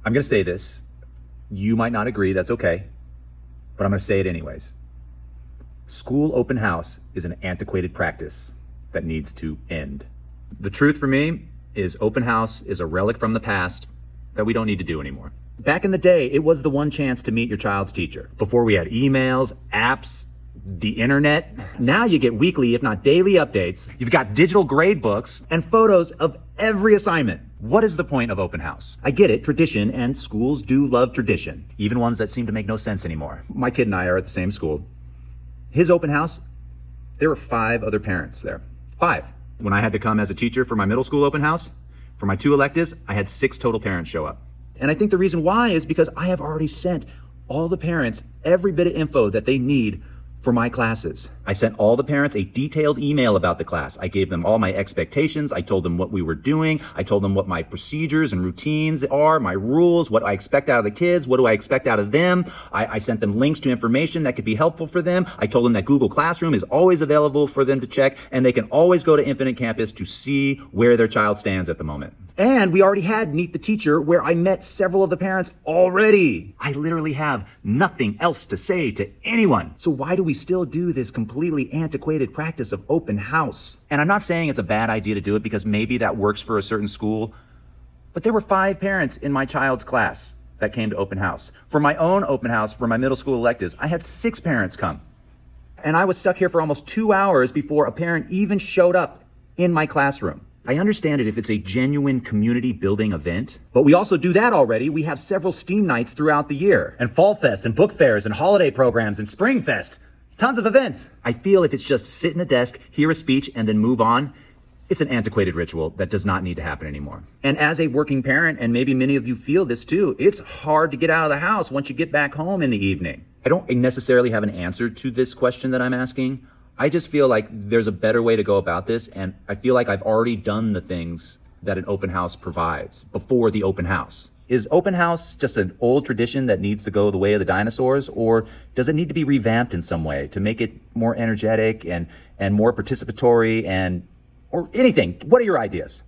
I'm going to say this. You might not agree, that's okay, but I'm going to say it anyways. School open house is an antiquated practice that needs to end. The truth for me is open house is a relic from the past that we don't need to do anymore. Back in the day, it was the one chance to meet your child's teacher. Before we had emails, apps, the internet. Now you get weekly, if not daily updates. You've got digital grade books and photos of every assignment. What is the point of open house? I get it, tradition, and schools do love tradition, even ones that seem to make no sense anymore. My kid and I are at the same school. His open house, there were 5 other parents there. 5. When I had to come as a teacher for my middle school open house, for my 2 electives, I had 6 total parents show up. And I think the reason why is because I have already sent all the parents every bit of info that they need for my classes. I sent all the parents a detailed email about the class. I gave them all my expectations. I told them what we were doing. I told them what my procedures and routines are, my rules, what I expect out of the kids, what do I expect out of them. I sent them links to information that could be helpful for them. I told them that Google Classroom is always available for them to check, and they can always go to Infinite Campus to see where their child stands at the moment. And we already had Meet the Teacher, where I met several of the parents already. I literally have nothing else to say to anyone. So why do we still do this completely antiquated practice of open house? And I'm not saying it's a bad idea to do it because maybe that works for a certain school, but there were 5 parents in my child's class that came to open house. For my own open house for my middle school electives, I had 6 parents come. And I was stuck here for almost 2 hours before a parent even showed up in my classroom. I understand it if it's a genuine community building event, but we also do that already. We have several STEAM nights throughout the year, and Fall Fest and book fairs and holiday programs and Spring Fest. Tons of events. I feel if it's just sit in a desk, hear a speech, and then move on, it's an antiquated ritual that does not need to happen anymore. And as a working parent, and maybe many of you feel this too, it's hard to get out of the house once you get back home in the evening. I don't necessarily have an answer to this question that I'm asking. I just feel like there's a better way to go about this, and I feel like I've already done the things that an open house provides before the open house. Is open house just an old tradition that needs to go the way of the dinosaurs, or does it need to be revamped in some way to make it more energetic and more participatory or anything? What are your ideas?